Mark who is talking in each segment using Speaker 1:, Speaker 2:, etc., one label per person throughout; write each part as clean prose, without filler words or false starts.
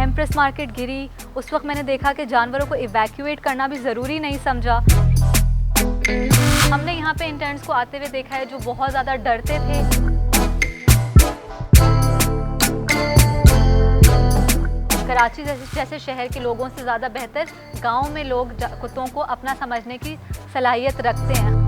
Speaker 1: Empress market गिरी, उस वक्त मैंने देखा कि जानवरों को इवैक्यूएट करना भी ज़रूरी नहीं समझा। हमने यहाँ पे इंटर्न्स को आते हुए देखा है जो बहुत ज़्यादा डरते थे। कराची जैसे शहर के लोगों से ज़्यादा बेहतर गाँव में लोग कुत्तों को अपना समझने की सलाहियत रखते हैं।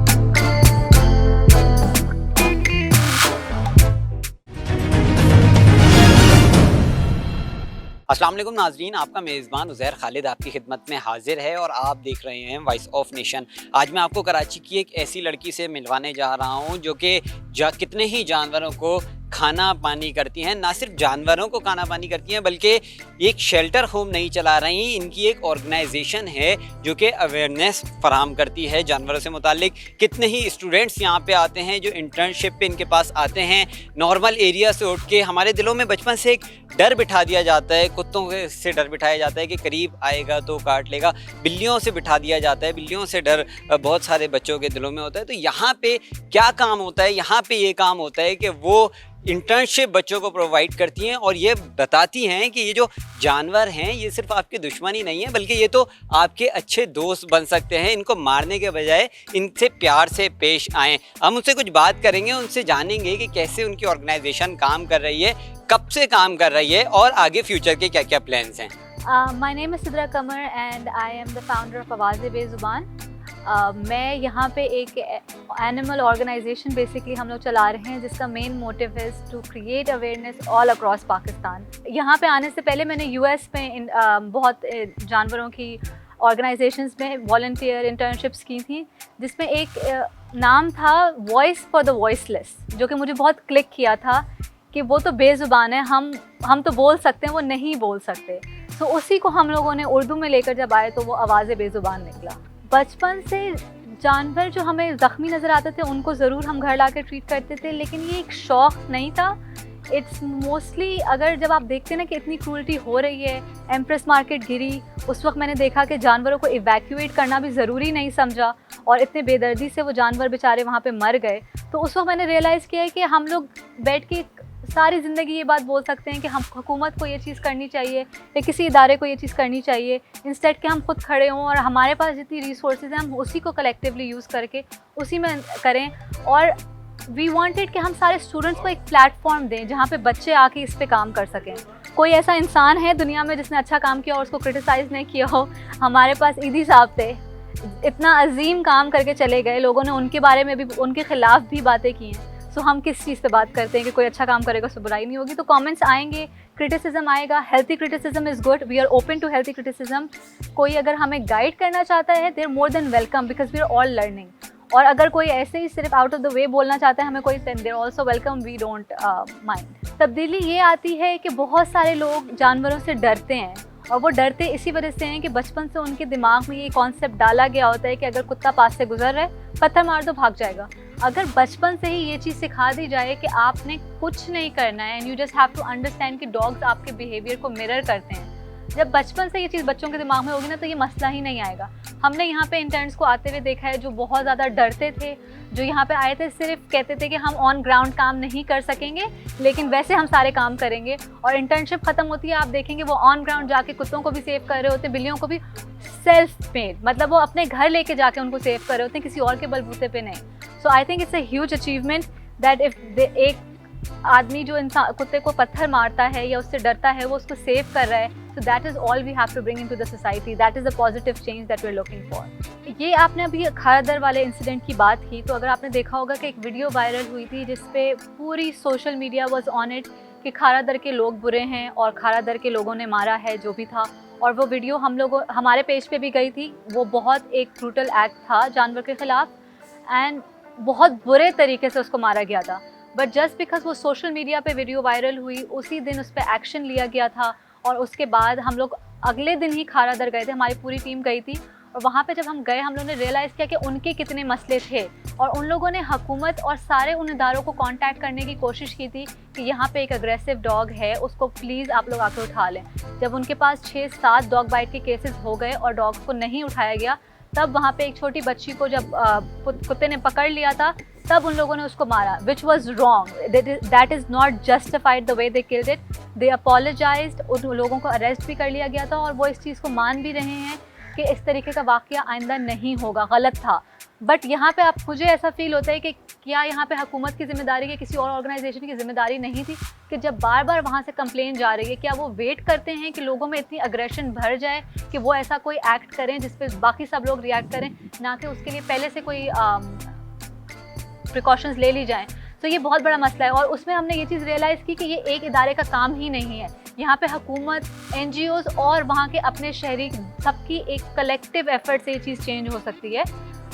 Speaker 2: अस्सलाम वालेकुम नाजरीन, आपका मेज़बान उज़ैर खालिद आपकी खिदमत में हाजिर है और आप देख रहे हैं वॉइस ऑफ नेशन। आज मैं आपको कराची की एक ऐसी लड़की से मिलवाने जा रहा हूं जो कि कितने ही जानवरों को खाना पानी करती हैं। ना सिर्फ जानवरों को खाना पानी करती हैं बल्कि एक शेल्टर होम नहीं चला रही, इनकी एक ऑर्गेनाइजेशन है जो कि अवेयरनेस फराहम करती है जानवरों से मुतालिक। कितने ही स्टूडेंट्स यहाँ पे आते हैं जो इंटर्नशिप पे इनके पास आते हैं। नॉर्मल एरिया से उठ के हमारे दिलों में बचपन से एक डर बिठा दिया जाता है, कुत्तों से डर बिठाया जाता है कि करीब आएगा तो काट लेगा। बिल्लियों से बिठा दिया जाता है, बिल्लियों से डर बहुत सारे बच्चों के दिलों में होता है। तो यहाँ पे क्या काम होता है? यहाँ पे ये काम होता है कि वो इंटर्नशिप बच्चों को प्रोवाइड करती हैं और ये बताती हैं कि ये जो जानवर हैं ये सिर्फ आपके दुश्मन ही नहीं है बल्कि ये तो आपके अच्छे दोस्त बन सकते हैं। इनको मारने के बजाय इनसे प्यार से पेश आएँ। हम उनसे कुछ बात करेंगे, उनसे जानेंगे कि कैसे उनकी ऑर्गेनाइजेशन काम कर रही है, कब से काम कर रही है और आगे फ्यूचर के क्या क्या प्लान्स हैं।
Speaker 1: My name is Sidra Qamar and I am the founder of आवाज़े बेज़ुबान। मैं यहाँ पे एक एनिमल ऑर्गेनाइजेशन बेसिकली हम लोग चला रहे हैं जिसका main motive is to create awareness all across Pakistan. यहाँ पे आने से पहले मैंने यूएस में बहुत जानवरों की ऑर्गेनाइजेशंस में वॉलंटियर इंटर्नशिप्स की थी जिसमें एक नाम था वॉइस फॉर द वॉइसलेस, जो कि मुझे बहुत क्लिक किया था कि वो तो बेज़ुबान है, हम तो बोल सकते हैं, वो नहीं बोल सकते। तो उसी को हम लोगों ने उर्दू में लेकर जब आए तो वो आवाज़े बेज़ुबान निकला। बचपन से जानवर जो हमें ज़ख्मी नज़र आते थे उनको ज़रूर हम घर ला कर ट्रीट करते थे, लेकिन ये एक शौक़ नहीं था। इट्स मोस्टली अगर जब आप देखते हैं ना कि इतनी क्रूरटी हो रही है, एम्प्रेस मार्केट गिरी, उस वक्त मैंने देखा कि जानवरों को इवैक्यूएट करना भी ज़रूरी नहीं समझा और इतने बेदर्दी से वो जानवर बेचारे वहाँ पे मर गए। तो उस वक्त मैंने रियलाइज़ किया कि हम लोग बैठ के सारी ज़िंदगी ये बात बोल सकते हैं कि हम हुकूमत को ये चीज़ करनी चाहिए या किसी इदारे को ये चीज़ करनी चाहिए, इंस्टेड कि हम खुद खड़े हों और हमारे पास जितनी रिसोर्सेज हैं हम उसी को कलेक्टिवली यूज़ करके उसी में करें। और वी वांटेड कि हम सारे स्टूडेंट्स को एक प्लेटफॉर्म दें जहाँ पे बच्चे आके इस पे काम कर सकें। कोई ऐसा इंसान है दुनिया में जिसने अच्छा काम किया और उसको क्रिटिसाइज़ नहीं किया हो? हमारे पास ईदी साहब थे, इतना अजीम काम करके चले गए, लोगों ने उनके बारे में भी उनके ख़िलाफ़ भी बातें की हैं। तो हम किस चीज़ पे बात करते हैं कि कोई अच्छा काम करेगा उससे बुराई नहीं होगी। तो कमेंट्स आएंगे, क्रिटिसिज्म आएगा। Healthy criticism is good, we are open to healthy criticism. कोई अगर हमें गाइड करना चाहता है they are more than welcome because we are all learning. और अगर कोई ऐसे ही सिर्फ आउट ऑफ द वे बोलना चाहता है हमें कोई, they are also welcome, we don't mind. तब्दीली ये आती है कि बहुत सारे लोग जानवरों से डरते हैं और वो डरते इसी वजह से हैं कि बचपन से उनके दिमाग में ये कॉन्सेप्ट डाला गया होता है कि अगर कुत्ता पास से गुजर रहा है पत्थर मार दो भाग जाएगा। अगर बचपन से ही ये चीज़ सिखा दी जाए कि आपने कुछ नहीं करना है and you just have to understand कि डॉग्स आपके बिहेवियर को मिरर करते हैं, जब बचपन से ये चीज़ बच्चों के दिमाग में होगी ना तो ये मसला ही नहीं आएगा। हमने यहाँ पे इंटर्न्स को आते हुए देखा है जो बहुत ज़्यादा डरते थे, जो यहाँ पे आए थे सिर्फ कहते थे कि हम ऑन ग्राउंड काम नहीं कर सकेंगे लेकिन वैसे हम सारे काम करेंगे। और इंटर्नशिप ख़त्म होती है, आप देखेंगे वो ऑन ग्राउंड जाके कुत्तों को भी सेव कर रहे होते हैं, बिल्लियों को भी सेल्फ मेड, मतलब वो अपने घर लेके जाके उनको सेव कर रहे होते हैं, किसी और के बलबूते पे नहीं। So I think it's a huge achievement that if एक आदमी जो इंसान कुत्ते को पत्थर मारता है या उससे डरता है वो उसको सेव कर रहा है, so that is all we have to bring into the society. That is the positive change that we're looking for. ये आपने अभी खारादर वाले इंसिडेंट की बात की तो अगर आपने देखा होगा कि एक वीडियो वायरल हुई थी जिसपे पूरी social media was on it कि खारादर के लोग बुरे हैं और खारादर के लोगों ने मारा है जो भी था। और वो वीडियो हमारे पेज पे भी गई थी। वो बहुत एक ब्रूटल एक्ट था जानवर के ख़िलाफ़ एंड बहुत बुरे तरीके से उसको मारा गया था। बट जस्ट बिकॉज वो सोशल मीडिया पे वीडियो वायरल हुई उसी दिन उस पर एक्शन लिया गया था और उसके बाद हम लोग अगले दिन ही खारादर गए थे, हमारी पूरी टीम गई थी। और वहाँ पे जब हम गए हम लोगों ने रियलाइज़ किया कि उनके कितने मसले थे और उन लोगों ने हुकूमत और सारे उन इदारों को कांटेक्ट करने की कोशिश की थी कि यहाँ पे एक अग्रेसिव डॉग है, उसको प्लीज़ आप लोग आकर उठा लें। जब उनके पास 6-7 डॉग बाइट के केसेस हो गए और डॉग्स को नहीं उठाया गया तब वहाँ पे एक छोटी बच्ची को जब कुत्ते ने पकड़ लिया था, तब उन लोगों ने उसको मारा, which was wrong. That is not justified the way they killed it. They apologised, उन लोगों को अरेस्ट भी कर लिया गया था और वो इस चीज़ को मान भी रहे हैं कि इस तरीके का वाक़या आइंदा नहीं होगा, गलत था. बट यहाँ पे आप मुझे ऐसा फील होता है कि क्या यहाँ पे हुकूमत की ज़िम्मेदारी है, किसी और ऑर्गेनाइजेशन की ज़िम्मेदारी नहीं थी कि जब बार बार वहाँ से कंप्लेन जा रही है, क्या वो वेट करते हैं कि लोगों में इतनी अग्रेशन भर जाए कि वो ऐसा कोई एक्ट करें जिस पे बाकी सब लोग रिएक्ट करें, ना कि उसके लिए पहले से कोई प्रिकॉशंस ले ली जाएं. तो ये बहुत बड़ा मसला है और उसमें हमने ये चीज़ रियलाइज़ की कि ये एक इदारे का काम ही नहीं है. यहाँ पे हुकूमत, NGOs और वहाँ के अपने शहरी सबकी एक कलेक्टिव एफर्ट से ये चीज़ चेंज हो सकती है.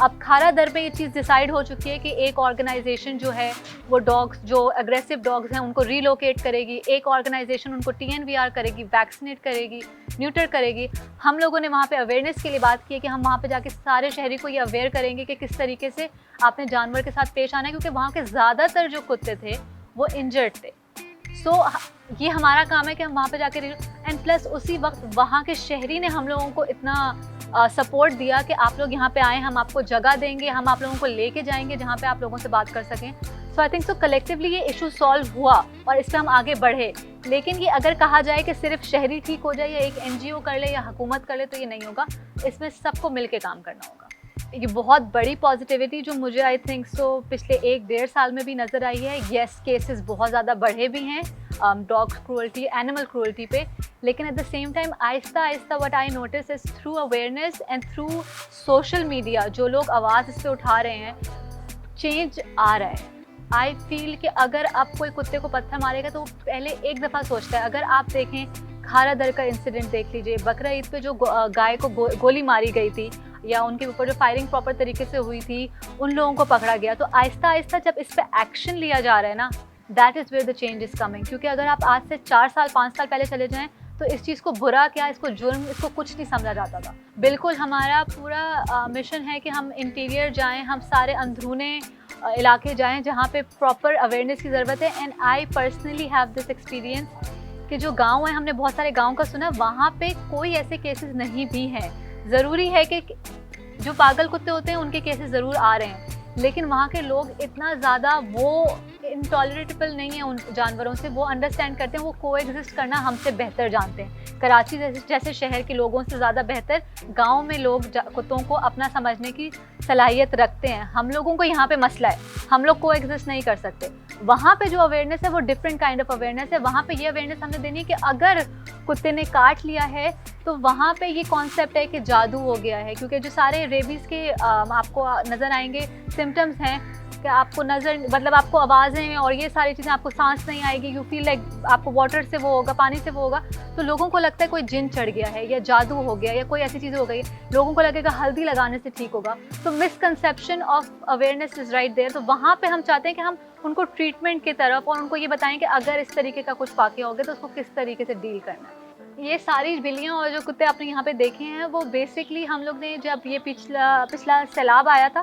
Speaker 1: अब खारा दर पे ये चीज़ डिसाइड हो चुकी है कि एक ऑर्गेनाइजेशन जो है वो डॉग्स, जो अग्रेसिव डॉग्स हैं उनको रीलोकेट करेगी, एक ऑर्गेनाइजेशन उनको TNVR करेगी, वैक्सीनेट करेगी, न्यूटर करेगी. हम लोगों ने वहाँ पे अवेयरनेस के लिए बात की है कि हम वहाँ पे जाके सारे शहरी को ये अवेयर करेंगे कि किस तरीके से आपने जानवर के साथ पेश आना है, क्योंकि वहाँ के ज़्यादातर जो कुत्ते थे वो इंजर्ड थे. सो ये हमारा काम है कि हम वहाँ पे जाके एंड प्लस उसी वक्त वहाँ के शहरी ने हम लोगों को इतना सपोर्ट दिया कि आप लोग यहाँ पे आएँ, हम आपको जगह देंगे, हम आप लोगों को लेके जाएंगे जहाँ पे आप लोगों से बात कर सकें. सो आई थिंक सो कलेक्टिवली ये इशू सॉल्व हुआ और इस पर हम आगे बढ़े. लेकिन ये अगर कहा जाए कि सिर्फ शहरी ठीक हो जाए या एक NGO कर ले या हुकूमत कर ले तो ये नहीं होगा. इसमें सबको मिल के काम करना होगा. ये बहुत बड़ी पॉजिटिविटी जो मुझे आई थिंक सो पिछले 1-1.5 साल में भी नज़र आई है. येस, केसेस बहुत ज़्यादा बढ़े भी हैं डॉग क्रूअल्टी, एनिमल क्रूअल्टी पे, लेकिन at the same time Aahista Aahista what I notice is through awareness and through social media जो लोग आवाज़ इस पर उठा रहे हैं, चेंज आ रहा है. आई फील कि अगर अब कोई कुत्ते को पत्थर मारेगा तो वो पहले एक दफ़ा सोचता है. अगर आप देखें खारा दर का इंसिडेंट देख लीजिए, बकरा ईद पे जो गाय को गोली मारी गई थी या उनके ऊपर जो फायरिंग प्रॉपर तरीके से हुई थी, उन लोगों को पकड़ा गया. तो आहिस्ता आहिस्ता जब इस पे एक्शन लिया जा रहा है ना, that is where the change is coming. क्योंकि अगर आप आज से 4 साल 5 साल पहले चले जाएं तो इस चीज़ को बुरा क्या, इसको जुर्म, इसको कुछ नहीं समझा जाता था. बिल्कुल हमारा पूरा मिशन है कि हम इंटीरियर जाएं, हम सारे अंदरूने इलाके जाएं जहाँ पे प्रॉपर अवेयरनेस की ज़रूरत है. And I personally have this experience कि जो गाँव है, हमने बहुत सारे गाँव का सुना, वहाँ पे कोई ऐसे केसेस नहीं भी हैं. ज़रूरी है कि जो पागल कुत्ते होते हैं उनके केसेस ज़रूर आ रहे हैं, लेकिन वहाँ के लोग इतना ज़्यादा वो इनटॉलरेटेबल नहीं है उन जानवरों से. वो अंडरस्टैंड करते हैं, वो कोएग्जिस्ट करना हमसे बेहतर जानते हैं. कराची जैसे शहर के लोगों से ज़्यादा बेहतर गांव में लोग कुत्तों को अपना समझने की सलाहियत रखते हैं. हम लोगों को यहाँ पे मसला है, हम लोग कोएग्जिस्ट नहीं कर सकते. वहाँ पे जो अवेयरनेस है वो डिफरेंट काइंड ऑफ अवेयरनेस है. वहाँ पे ये अवेयरनेस हमने देनी है कि अगर कुत्ते ने काट लिया है तो वहाँ पे ये कॉन्सेप्ट है कि जादू हो गया है. क्योंकि जो सारे रेबीज़ के आपको नज़र आएंगे सिम्टम्स हैं कि आपको नज़र, मतलब आपको आवाज़ें और ये सारी चीज़ें, आपको सांस नहीं आएगी, यू फील लाइक आपको वाटर से वो होगा, पानी से वो होगा. तो लोगों को लगता है कोई जिन चढ़ गया है या जादू हो गया या कोई ऐसी चीज़ हो गई. लोगों को लगेगा हल्दी लगाने से ठीक होगा. तो misconception of awareness is right there. तो वहाँ पे हम चाहते हैं कि हम उनको ट्रीटमेंट की तरफ और उनको ये बताएं कि अगर इस तरीके का कुछ वाक़या हो गया तो उसको किस तरीके से डील करना है. ये सारी बिल्लियाँ और जो कुत्ते आपने यहाँ पे देखे हैं वो बेसिकली हम लोग ने, जब ये पिछला सैलाब आया था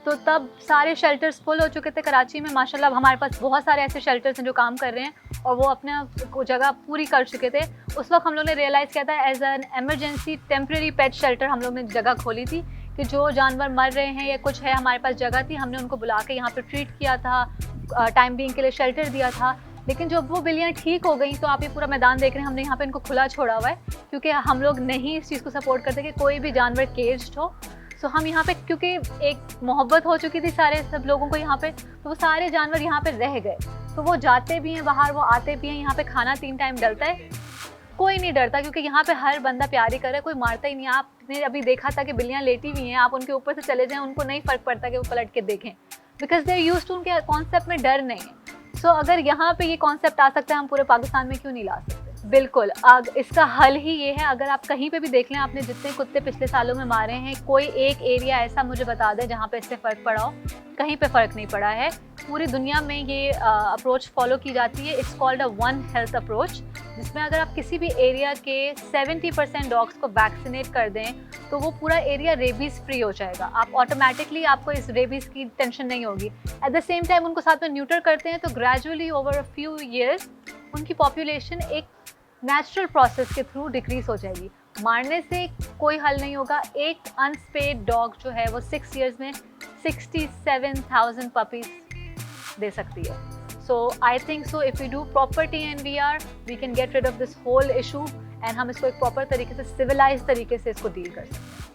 Speaker 1: तो तब सारे शेल्टर्स फुल हो चुके थे कराची में. माशाल्लाह हमारे पास बहुत सारे ऐसे शेल्टर्स हैं जो काम कर रहे हैं और वो अपने जगह पूरी कर चुके थे. उस वक्त हम लोग ने रियलाइज़ किया था as an emergency temporary pet shelter हम लोग ने जगह खोली थी कि जो जानवर मर रहे हैं या कुछ है, हमारे पास जगह थी, हमने उनको बुला के यहाँ पर ट्रीट किया था, टाइम बीइंग के लिए शेल्टर दिया था. लेकिन जब वो बिल्लियाँ ठीक हो गई तो आप ये पूरा मैदान देख रहे हैं, हमने यहाँ पे इनको खुला छोड़ा हुआ है क्योंकि हम लोग नहीं इस चीज़ को सपोर्ट करते कि कोई भी जानवर केज्ड हो. सो हम यहाँ पे, क्योंकि एक मोहब्बत हो चुकी थी सारे सब लोगों को यहाँ पे, तो वो सारे जानवर यहाँ पे रह गए. तो वो जाते भी हैं बाहर, वो आते भी हैं. यहाँ पे खाना 3 टाइम डलता है, कोई नहीं डरता क्योंकि यहाँ पे हर बंदा प्यार ही कर रहा है, कोई मारता ही नहीं. आपने अभी देखा था कि बिल्लियाँ लेटी हुई हैं, आप उनके ऊपर से चले जाएँ, उनको नहीं फ़र्क पड़ता कि वो पलट के देखें, because they are used to, उनके कॉन्सेप्ट में डर नहीं है. सो अगर यहाँ पे ये कॉन्सेप्ट आ सकता है, हम पूरे पाकिस्तान में क्यों नहीं ला सकते. बिल्कुल, इसका हल ही ये है. अगर आप कहीं पे भी देख लें, आपने जितने कुत्ते पिछले सालों में मारे हैं, कोई एक एरिया ऐसा मुझे बता दें जहाँ पे इससे फ़र्क पड़ा हो. कहीं पे फ़र्क नहीं पड़ा है. पूरी दुनिया में ये अप्रोच फॉलो की जाती है. It's called a one health approach, जिसमें अगर आप किसी भी एरिया के 70% डॉग्स को वैक्सीनेट कर दें तो वो पूरा एरिया रेबीज़ फ्री हो जाएगा. आप ऑटोमेटिकली, आपको इस रेबीज़ की टेंशन नहीं होगी. एट द सेम टाइम उनको साथ में न्यूटर करते हैं तो gradually over a few years उनकी पॉपुलेशन एक नेचुरल प्रोसेस के थ्रू डिक्रीज हो जाएगी. मारने से कोई हल नहीं होगा। एक अनस्पेड डॉग जो है वो 6 इयर्स में 67,000 पपीज दे सकती है। So I think so if we do proper TNVR we can get rid of this whole issue and हम इसको एक प्रॉपर तरीके से सिविलाइज तरीके से इसको डील कर सकते हैं।